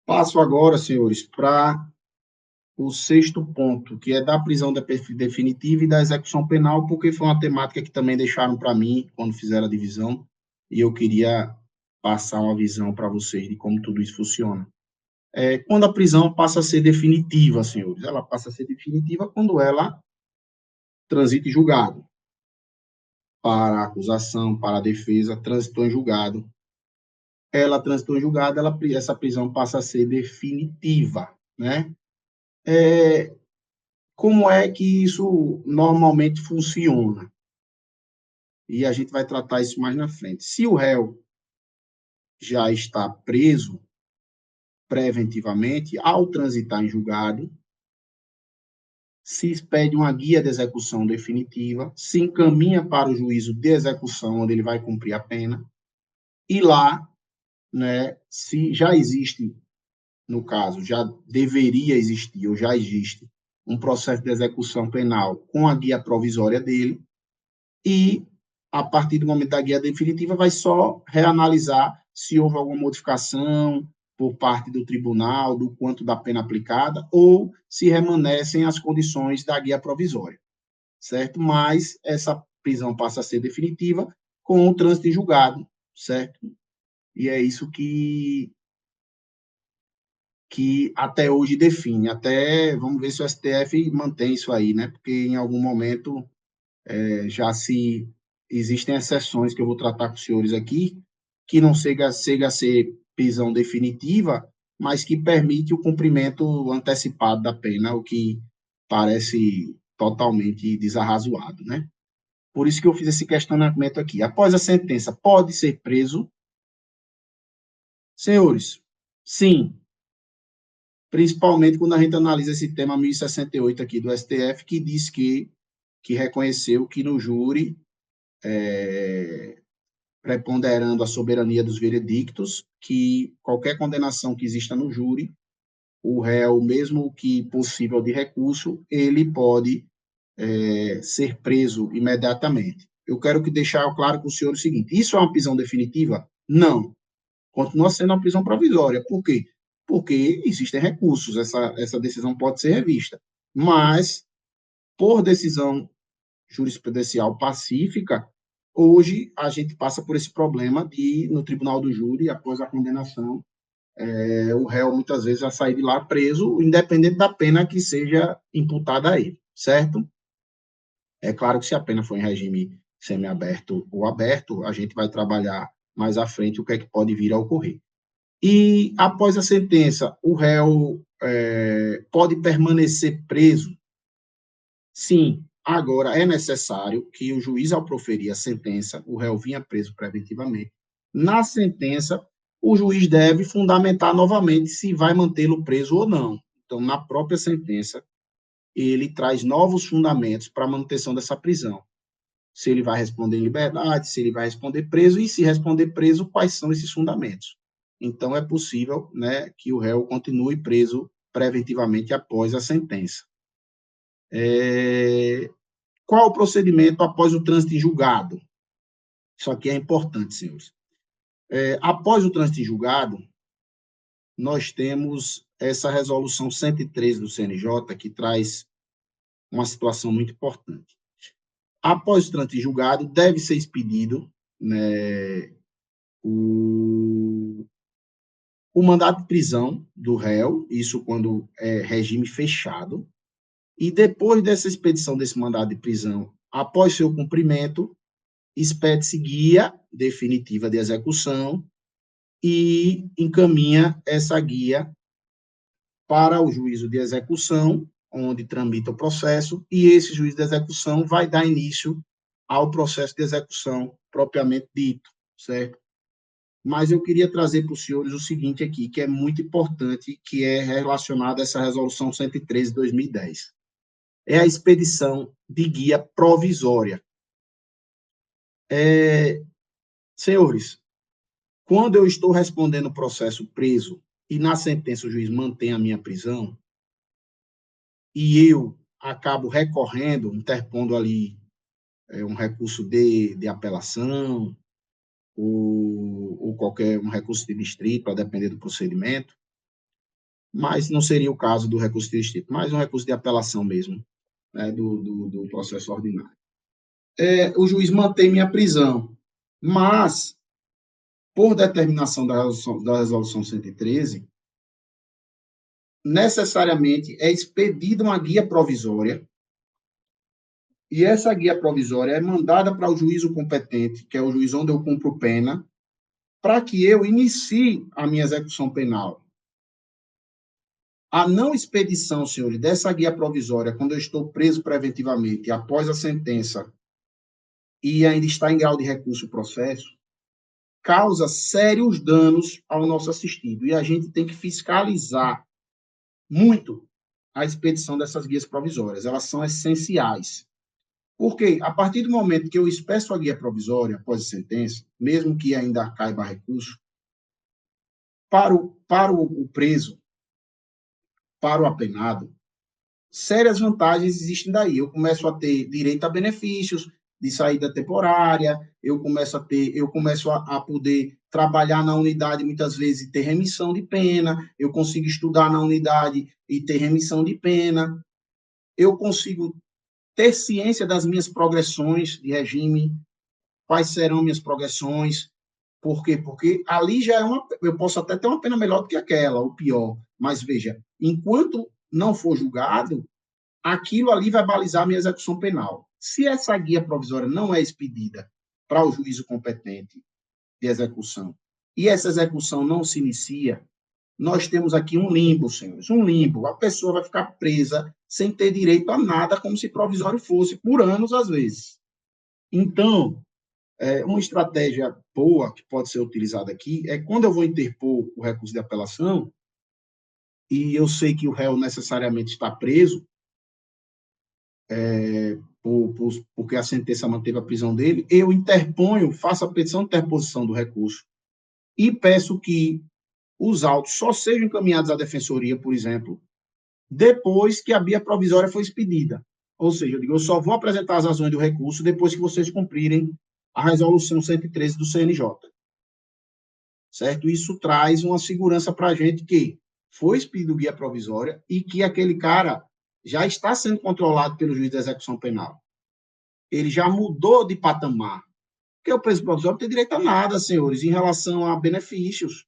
Passo agora, senhores, para o sexto ponto, que é da prisão definitiva e da execução penal, porque foi uma temática que também deixaram para mim quando fizeram a divisão, e eu queria passar uma visão para vocês de como tudo isso funciona. Quando a prisão passa a ser definitiva, senhores, ela passa a ser definitiva quando ela transita em julgado, para a acusação, para a defesa, transitou em julgado. Ela transitou em julgado, essa prisão passa a ser definitiva, né? Como é que isso normalmente funciona? E a gente vai tratar isso mais na frente. Se o réu já está preso preventivamente, ao transitar em julgado, se expede uma guia de execução definitiva, se encaminha para o juízo de execução, onde ele vai cumprir a pena, e lá, né, se já existe, no caso, já deveria existir, ou já existe, um processo de execução penal com a guia provisória dele, e, a partir do momento da guia definitiva, vai só reanalisar se houve alguma modificação por parte do tribunal, do quanto da pena aplicada, ou se remanescem as condições da guia provisória, certo? Mas essa prisão passa a ser definitiva com o trânsito em julgado, certo? E é isso que até hoje define. Até, vamos ver se o STF mantém isso aí, né? Porque em algum momento já se existem exceções que eu vou tratar com os senhores aqui, que não chega a ser prisão definitiva, mas que permite o cumprimento antecipado da pena, o que parece totalmente desarrazoado, né? Por isso que eu fiz esse questionamento aqui. Após a sentença, pode ser preso? Senhores, sim, principalmente quando a gente analisa esse tema 1068 aqui do STF, que diz que reconheceu que no júri preponderando a soberania dos veredictos, que qualquer condenação que exista no júri, o réu, mesmo que possível de recurso, ele pode ser preso imediatamente. Eu quero que deixar claro com o senhor o seguinte: isso é uma prisão definitiva? Não. Continua sendo uma prisão provisória. Por quê? Porque existem recursos, essa decisão pode ser revista. Mas, por decisão jurisprudencial pacífica, hoje a gente passa por esse problema de, no tribunal do júri, após a condenação, o réu muitas vezes vai sair de lá preso, independente da pena que seja imputada a ele, certo? É claro que se a pena for em regime semiaberto ou aberto, a gente vai trabalhar mais à frente o que é que pode vir a ocorrer. E após a sentença, o réu pode permanecer preso? Sim, agora é necessário que o juiz, ao proferir a sentença, o réu vinha preso preventivamente. Na sentença, o juiz deve fundamentar novamente se vai mantê-lo preso ou não. Então, na própria sentença, ele traz novos fundamentos para a manutenção dessa prisão. Se ele vai responder em liberdade, se ele vai responder preso, e se responder preso, quais são esses fundamentos. Então, é possível, né, que o réu continue preso preventivamente após a sentença. Qual o procedimento após o trânsito em julgado? Isso aqui é importante, senhores. Após o trânsito em julgado, nós temos essa resolução 113 do CNJ, que traz uma situação muito importante. Após o trânsito em julgado, deve ser expedido, né, o mandado de prisão do réu, isso quando é regime fechado, e depois dessa expedição desse mandado de prisão, após seu cumprimento, expede-se guia definitiva de execução e encaminha essa guia para o juízo de execução, onde tramita o processo, e esse juiz de execução vai dar início ao processo de execução propriamente dito, certo? Mas eu queria trazer para os senhores o seguinte aqui, que é muito importante, que é relacionado a essa resolução 113 de 2010. É a expedição de guia provisória. Senhores, quando eu estou respondendo o processo preso e na sentença o juiz mantém a minha prisão e eu acabo recorrendo, interpondo ali um recurso de apelação ou qualquer um recurso de distrito, a depender do procedimento, mas não seria o caso do recurso de distrito, mas um recurso de apelação mesmo, né, do processo ordinário. O juiz mantém minha prisão, mas, por determinação da resolução 113, necessariamente é expedida uma guia provisória, e essa guia provisória é mandada para o juízo competente, que é o juiz onde eu cumpro pena, para que eu inicie a minha execução penal. A não expedição, senhores, dessa guia provisória, quando eu estou preso preventivamente, após a sentença, e ainda está em grau de recurso o processo, causa sérios danos ao nosso assistido. E a gente tem que fiscalizar muito a expedição dessas guias provisórias. Elas são essenciais. Porque, a partir do momento que eu expeço a guia provisória após a sentença, mesmo que ainda caiba recurso, para o preso, para o apenado, sérias vantagens existem daí. Eu começo a ter direito a benefícios de saída temporária, eu começo a poder trabalhar na unidade muitas vezes e ter remissão de pena, eu consigo estudar na unidade e ter remissão de pena, eu consigo ter ciência das minhas progressões de regime, quais serão minhas progressões, por quê? Porque ali já eu posso até ter uma pena melhor do que aquela, ou pior, mas veja, enquanto não for julgado, aquilo ali vai balizar a minha execução penal. Se essa guia provisória não é expedida para o juízo competente de execução e essa execução não se inicia, nós temos aqui um limbo, senhores, um limbo. A pessoa vai ficar presa sem ter direito a nada, como se provisório fosse, por anos às vezes. Então, uma estratégia boa que pode ser utilizada aqui é quando eu vou interpor o recurso de apelação e eu sei que o réu necessariamente está preso, porque a sentença manteve a prisão dele, eu interponho, faço a petição de interposição do recurso e peço que os autos só sejam encaminhados à defensoria, por exemplo, depois que a via provisória foi expedida. Ou seja, eu digo, eu só vou apresentar as razões do recurso depois que vocês cumprirem a resolução 113 do CNJ. Certo? Isso traz uma segurança para a gente que foi expedido guia provisória e que aquele cara já está sendo controlado pelo juiz de execução penal. Ele já mudou de patamar. Porque o preso provisório não tem direito a nada, senhores, em relação a benefícios.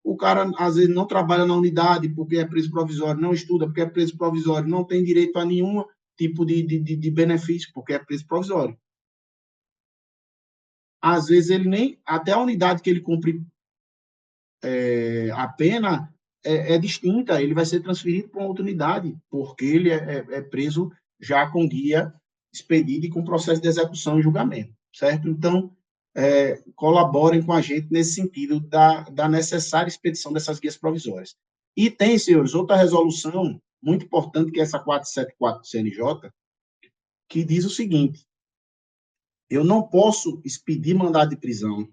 O cara, às vezes, não trabalha na unidade porque é preso provisório, não estuda porque é preso provisório, não tem direito a nenhum tipo de benefício porque é preso provisório. Às vezes, ele nem... Até a unidade que ele cumpre a pena é distinta, ele vai ser transferido para uma outra unidade, porque ele é preso já com guia expedido e com processo de execução e julgamento, certo? Então, colaborem com a gente nesse sentido da necessária expedição dessas guias provisórias. E tem, senhores, outra resolução muito importante, que é essa 474 do CNJ, que diz o seguinte: eu não posso expedir mandado de prisão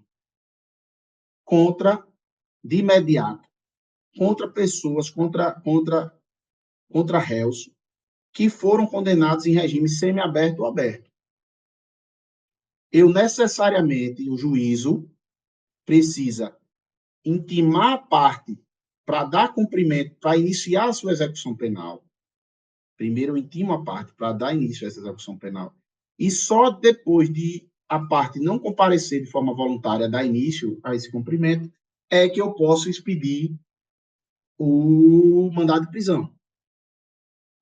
de imediato, contra pessoas, contra réus que foram condenados em regime semiaberto ou aberto. Eu necessariamente, o juízo precisa intimar a parte para dar cumprimento, para iniciar a sua execução penal. Primeiro, eu intimo a parte para dar início a essa execução penal. E só depois de a parte não comparecer de forma voluntária, dar início a esse cumprimento, é que eu posso expedir o mandado de prisão.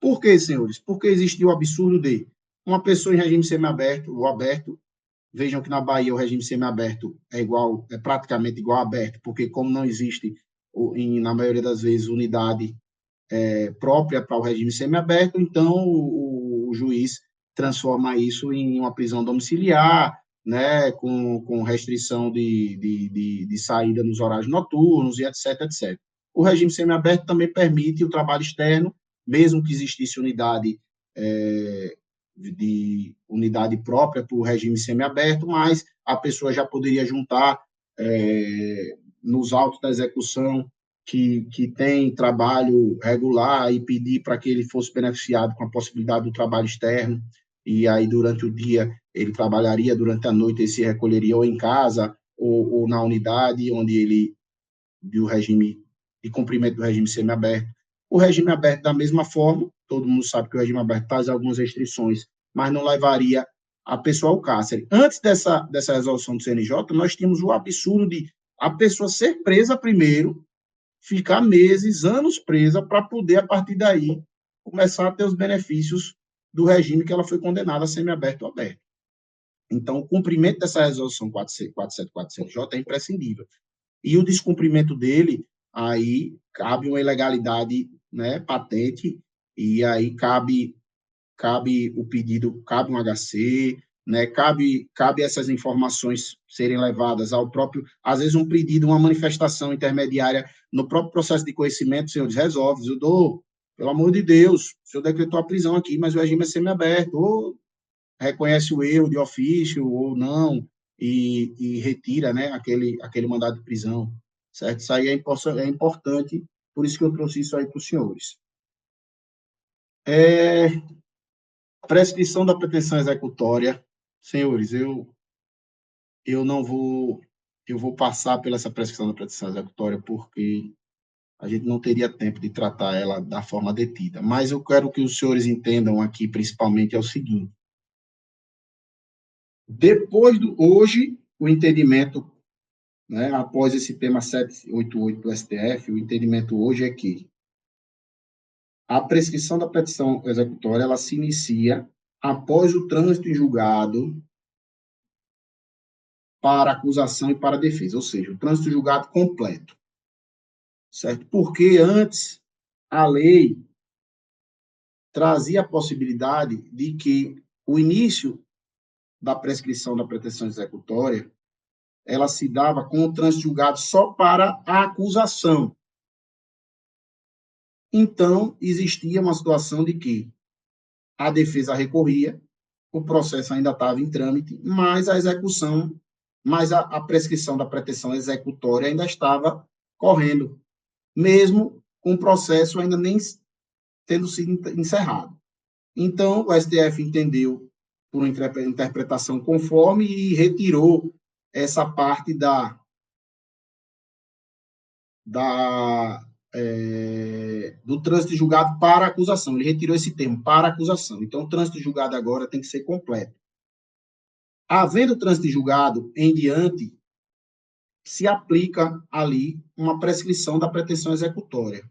Por quê, senhores? Porque existe o absurdo de uma pessoa em regime semiaberto ou aberto. Vejam que na Bahia o regime semiaberto é praticamente igual ao aberto, porque como não existe, na maioria das vezes, unidade própria para o regime semiaberto, então o juiz transforma isso em uma prisão domiciliar, né, com restrição de saída nos horários noturnos e etc, etc. O regime semiaberto também permite o trabalho externo, mesmo que existisse unidade própria para o regime semiaberto, mas a pessoa já poderia juntar nos autos da execução que tem trabalho regular e pedir para que ele fosse beneficiado com a possibilidade do trabalho externo, e aí durante o dia ele trabalharia, durante a noite ele se recolheria ou em casa ou na unidade onde do regime de cumprimento do regime semiaberto. O regime aberto, da mesma forma, todo mundo sabe que o regime aberto traz algumas restrições, mas não levaria a pessoa ao cárcere. Antes dessa resolução do CNJ, nós tínhamos o absurdo de a pessoa ser presa primeiro, ficar meses, anos presa, para poder, a partir daí, começar a ter os benefícios do regime que ela foi condenada a semiaberto ou aberto. Então, o cumprimento dessa resolução 4747-J é imprescindível. E o descumprimento dele, aí cabe uma ilegalidade, né, patente, e aí cabe o pedido, cabe um HC, né, cabe essas informações serem levadas ao próprio, às vezes um pedido, uma manifestação intermediária no próprio processo de conhecimento, senhores, resolve, eu dou, pelo amor de Deus, o senhor decretou a prisão aqui, mas o regime é semiaberto, ou reconhece o erro de ofício ou não, e retira, né, aquele mandado de prisão, certo? Isso aí é importante, por isso que eu trouxe isso aí para os senhores. Prescrição da pretensão executória. Senhores, eu não vou, eu vou passar pela essa prescrição da pretensão executória porque a gente não teria tempo de tratar ela da forma detida. Mas eu quero que os senhores entendam aqui, principalmente, é o seguinte: hoje, o entendimento, né, após esse tema 788 do STF, o entendimento hoje é que a prescrição da petição executória ela se inicia após o trânsito em julgado para acusação e para defesa, ou seja, o trânsito julgado completo, certo? Porque antes a lei trazia a possibilidade de que o início da prescrição da pretensão executória ela se dava com o trânsito julgado só para a acusação. Então, existia uma situação de que a defesa recorria, o processo ainda estava em trâmite, mas a execução, mas a prescrição da pretensão executória ainda estava correndo, mesmo com o processo ainda nem tendo sido encerrado. Então, o STF entendeu por uma interpretação conforme e retirou essa parte do trânsito julgado para acusação. Ele retirou esse termo, para acusação. Então, o trânsito julgado agora tem que ser completo. Havendo trânsito julgado em diante, se aplica ali uma prescrição da pretensão executória.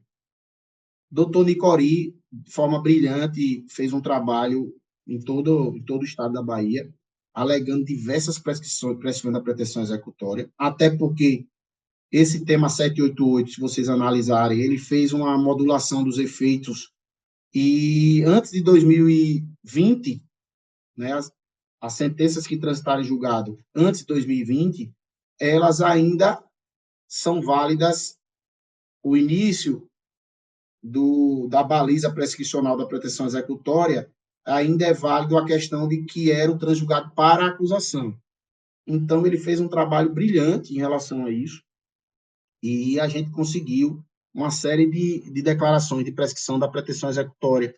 Doutor Nicori, de forma brilhante, fez um trabalho em todo o estado da Bahia, alegando diversas prescrições da pretensão executória, até porque esse tema 788, se vocês analisarem, ele fez uma modulação dos efeitos e antes de 2020, né, as sentenças que transitarem julgado antes de 2020, elas ainda são válidas o início da baliza prescricional da pretensão executória, ainda é válido a questão de que era o transjulgado para a acusação. Então, ele fez um trabalho brilhante em relação a isso, e a gente conseguiu uma série de declarações de prescrição da pretensão executória.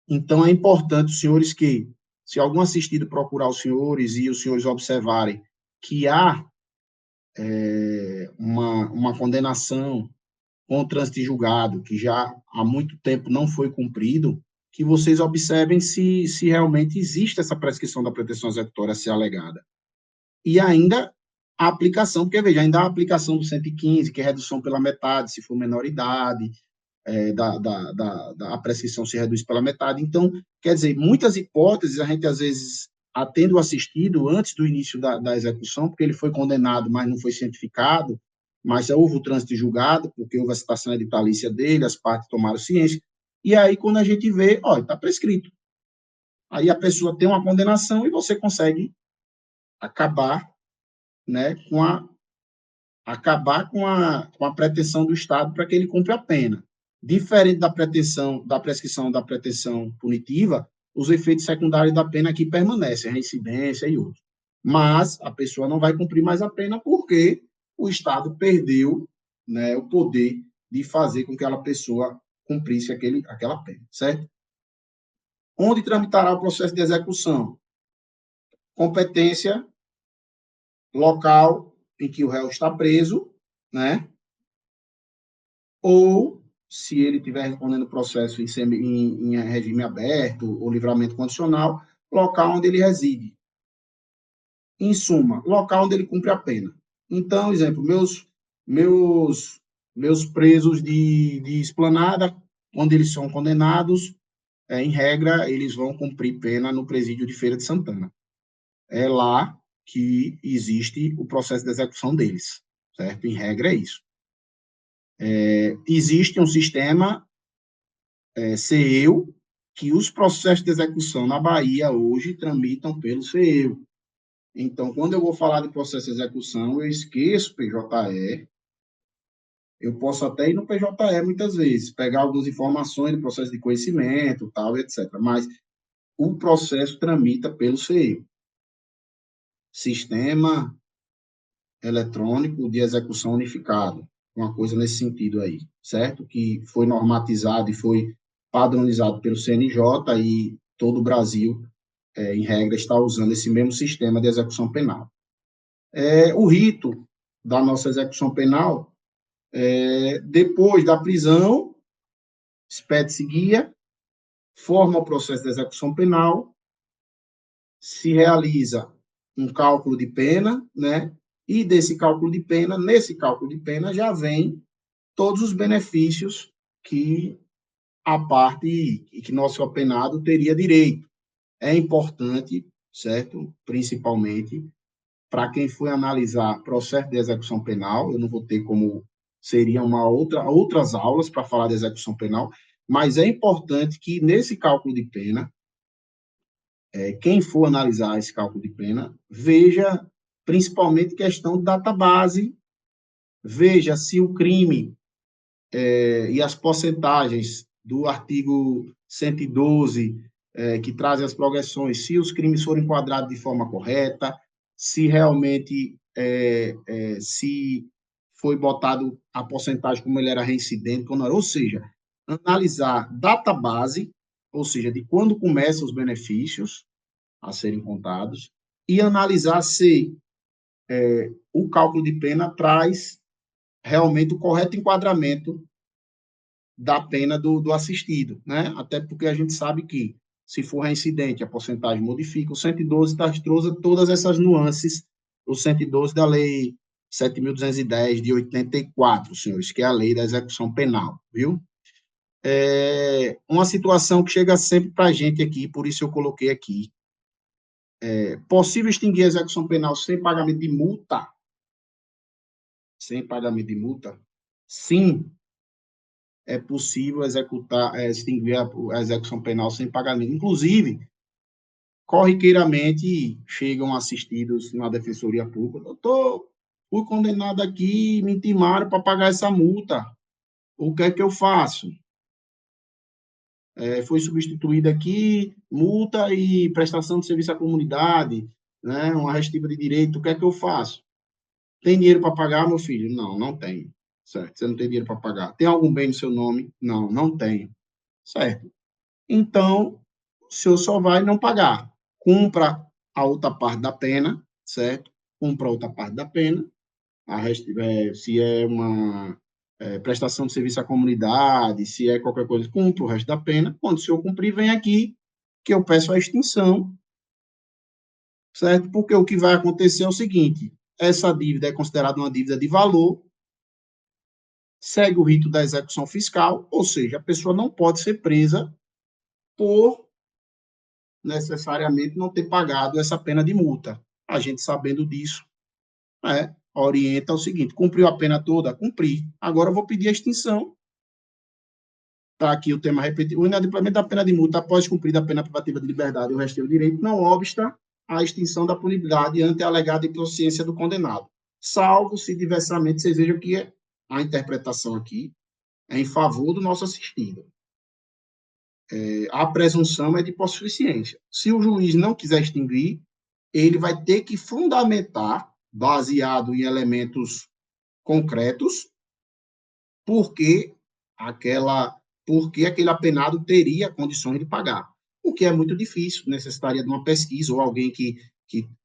Então, é importante, os senhores, que, se algum assistido procurar os senhores e os senhores observarem que há uma condenação com o trânsito de julgado, que já há muito tempo não foi cumprido, que vocês observem se realmente existe essa prescrição da pretensão executória a ser alegada. E ainda a aplicação, porque, veja, ainda há a aplicação do 115, que é redução pela metade, se for menor idade, a prescrição se reduz pela metade. Então, quer dizer, muitas hipóteses, a gente, às vezes, atende o assistido antes do início da execução, porque ele foi condenado, mas não foi cientificado, mas houve o trânsito julgado, porque houve a citação editalícia dele, as partes tomaram ciência, e aí, quando a gente vê, olha, está prescrito. Aí a pessoa tem uma condenação e você consegue acabar, né, com a pretensão do Estado para que ele cumpra a pena. Diferente da prescrição da pretensão punitiva, os efeitos secundários da pena aqui permanecem, a reincidência e outros. Mas a pessoa não vai cumprir mais a pena porque o Estado perdeu, né, o poder de fazer com que aquela pessoa cumprisse aquela pena, certo? Onde tramitará o processo de execução? Competência local em que o réu está preso, né? ou, se ele estiver respondendo o processo em regime aberto ou livramento condicional, local onde ele reside. Em suma, local onde ele cumpre a pena. Então, exemplo, meus, meus presos de esplanada, onde eles são condenados, em regra, eles vão cumprir pena no presídio de Feira de Santana. É lá que existe o processo de execução deles, certo? Em regra, é isso. Existe um sistema, CEU, que os processos de execução na Bahia hoje tramitam pelo CEU. Então, quando eu vou falar de processo de execução, eu esqueço PJE, eu posso até ir no PJE muitas vezes, pegar algumas informações do processo de conhecimento, tal, etc. Mas o processo tramita pelo CEU, Sistema Eletrônico de Execução Unificado, uma coisa nesse sentido aí, certo? Que foi normatizado e foi padronizado pelo CNJ e todo o Brasil, em regra, está usando esse mesmo sistema de execução penal. O rito da nossa execução penal, depois da prisão, expede-se guia, forma o processo de execução penal, se realiza um cálculo de pena, né? E nesse cálculo de pena já vem todos os benefícios que a parte e que nosso apenado teria direito. É importante, certo? Principalmente para quem foi analisar processo de execução penal, eu não vou ter como seria outras aulas para falar de execução penal, mas é importante que nesse cálculo de pena, quem for analisar esse cálculo de pena, veja principalmente questão de database, veja se o crime e as porcentagens do artigo 112, que trazem as progressões, se os crimes foram enquadrados de forma correta, se realmente se foi botado a porcentagem como ele era reincidente, ou seja, analisar database, ou seja, de quando começam os benefícios a serem contados, e analisar se o cálculo de pena traz realmente o correto enquadramento da pena do assistido, né? Até porque a gente sabe que, se for reincidente, a porcentagem modifica. O 112 traz todas essas nuances, o 112 da Lei 7.210 de 84, senhores, que é a lei da execução penal, viu? Uma situação que chega sempre para a gente aqui, por isso eu coloquei aqui. Possível extinguir a execução penal sem pagamento de multa? Sem pagamento de multa? Sim, é possível extinguir a execução penal sem pagamento. Inclusive, corriqueiramente, chegam assistidos na Defensoria Pública. Doutor, fui condenado aqui, me intimaram para pagar essa multa. O que é que eu faço? Foi substituída aqui multa e prestação de serviço à comunidade, né, uma restritiva de direito. O que é que eu faço? Tem dinheiro para pagar, meu filho? Não, não tenho. Certo, você não tem dinheiro para pagar. Tem algum bem no seu nome? Não, não tenho. Certo. Então, o senhor só vai não pagar. Cumpra a outra parte da pena, certo? Cumpra a outra parte da pena. Se é uma prestação de serviço à comunidade, se é qualquer coisa, cumpra o resto da pena. Quando o senhor cumprir, vem aqui que eu peço a extinção, certo? Porque o que vai acontecer é o seguinte: essa dívida é considerada uma dívida de valor, segue o rito da execução fiscal, ou seja, a pessoa não pode ser presa por necessariamente não ter pagado essa pena de multa. A gente, sabendo disso, orienta o seguinte: cumpriu a pena toda? Cumpri. Agora eu vou pedir a extinção. Está aqui o tema repetido. O inadimplemento da pena de multa após cumprida a pena privativa de liberdade e o resto do direito não obsta a extinção da punibilidade ante a alegada inconsciência do condenado, salvo se diversamente. Vocês vejam que a interpretação aqui é em favor do nosso assistido. A presunção é de hipossuficiência. Se o juiz não quiser extinguir, ele vai ter que fundamentar, baseado em elementos concretos, porque aquele apenado teria condições de pagar, o que é muito difícil, necessitaria de uma pesquisa ou alguém que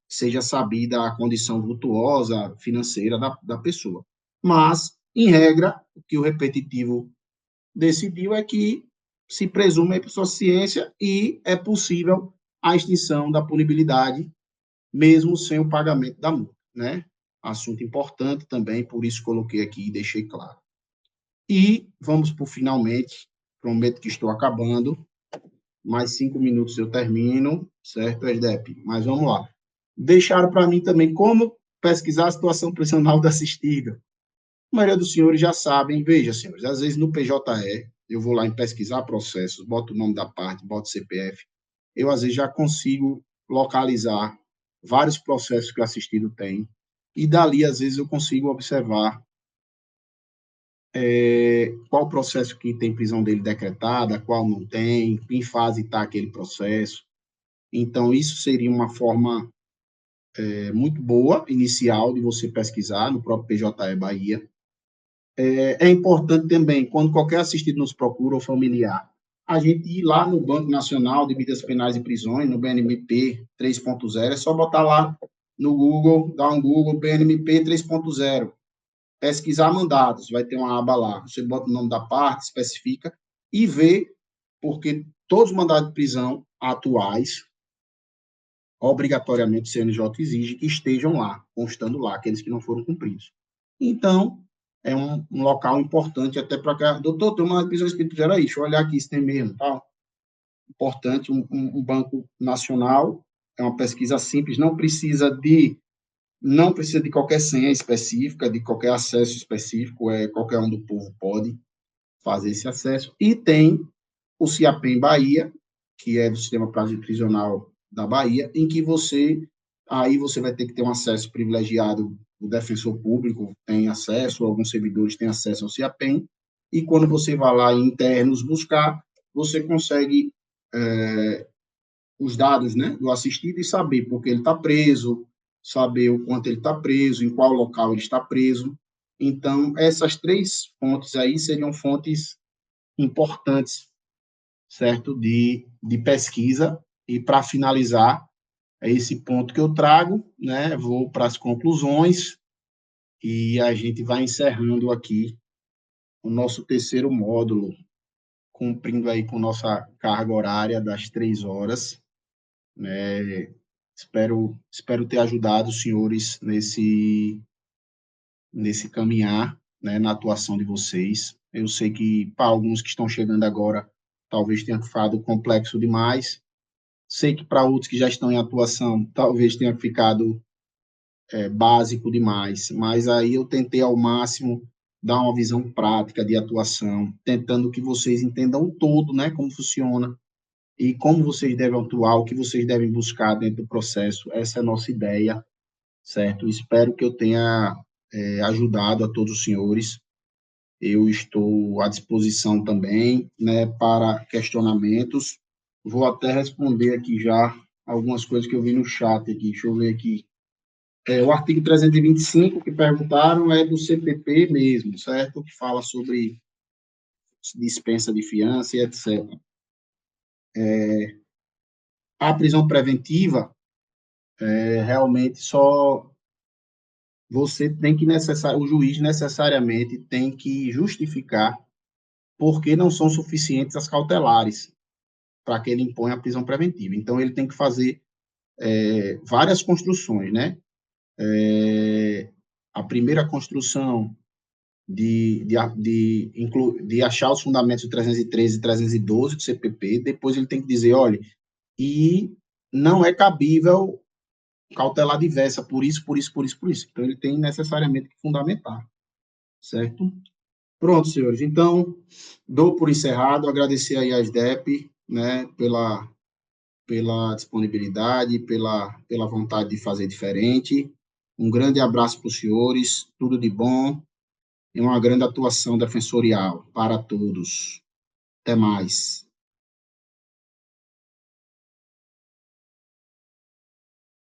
seja sabida a condição vultuosa financeira da pessoa. Mas Em regra, o que o repetitivo decidiu é que se presume a hipossuficiência e é possível a extinção da punibilidade, mesmo sem o pagamento da multa, né? Assunto importante também, por isso coloquei aqui e deixei claro. E vamos para o finalmente, prometo que estou acabando, mais 5 minutos eu termino, certo, SDEP? Mas vamos lá. Deixaram para mim também como pesquisar a situação prisional do assistido. A maioria dos senhores já sabem, veja, senhores, às vezes no PJE, eu vou lá em pesquisar processos, boto o nome da parte, boto CPF, eu às vezes já consigo localizar vários processos que o assistido tem, e dali, às vezes, eu consigo observar qual processo que tem prisão dele decretada, qual não tem, em fase está aquele processo. Então, isso seria uma forma muito boa, inicial, de você pesquisar no próprio PJE Bahia. É importante também, quando qualquer assistido nos procura ou familiar, a gente ir lá no Banco Nacional de Medidas Penais e Prisões, no BNMP 3.0, é só botar lá no Google, dar um Google, BNMP 3.0, pesquisar mandados, vai ter uma aba lá, você bota o nome da parte, especifica, e vê, porque todos os mandados de prisão atuais, obrigatoriamente o CNJ exige que estejam lá, constando lá, aqueles que não foram cumpridos. Então, é um local importante até para cá. Doutor, tem uma prisão espírita, gera aí, deixa eu olhar aqui se tem mesmo, tal. Importante, um banco nacional, é uma pesquisa simples, não precisa de qualquer senha específica, de qualquer acesso específico, qualquer um do povo pode fazer esse acesso. E tem o CIAPEM Bahia, que é do Sistema Prisional da Bahia, em que aí você vai ter que ter um acesso privilegiado, o defensor público tem acesso, alguns servidores têm acesso ao CIAPEM, e quando você vai lá em internos buscar, você consegue os dados, né, do assistido e saber porque ele está preso, saber o quanto ele está preso, em qual local ele está preso. Então, essas três fontes aí seriam fontes importantes, certo, de pesquisa. E para finalizar, é esse ponto que eu trago, né, vou para as conclusões e a gente vai encerrando aqui o nosso terceiro módulo, cumprindo aí com nossa carga horária das 3 horas, né. Espero ter ajudado os senhores nesse caminhar, né, na atuação de vocês. Eu sei que para alguns que estão chegando agora, talvez tenha ficado complexo demais. Sei que para outros que já estão em atuação, talvez tenha ficado básico demais, mas aí eu tentei ao máximo dar uma visão prática de atuação, tentando que vocês entendam o todo, né, como funciona e como vocês devem atuar, o que vocês devem buscar dentro do processo. Essa é a nossa ideia, certo? Espero que eu tenha ajudado a todos os senhores. Eu estou à disposição também, né, para questionamentos. Vou até responder aqui já algumas coisas que eu vi no chat aqui. Deixa eu ver aqui. O artigo 325 que perguntaram é do CPP mesmo, certo? Que fala sobre dispensa de fiança e etc. A prisão preventiva, realmente só você tem que o juiz necessariamente tem que justificar porque não são suficientes as cautelares para que ele imponha a prisão preventiva. Então, ele tem que fazer várias construções, né? A primeira construção de achar os fundamentos do 313 e 312 do CPP, depois ele tem que dizer, olha, e não é cabível cautelar diversa, por isso, por isso, por isso, por isso. Então, ele tem necessariamente que fundamentar, certo? Pronto, senhores. Então, dou por encerrado, agradecer aí às DEP, né, pela disponibilidade, pela vontade de fazer diferente. Um grande abraço para os senhores, tudo de bom e uma grande atuação defensorial para todos. Até mais.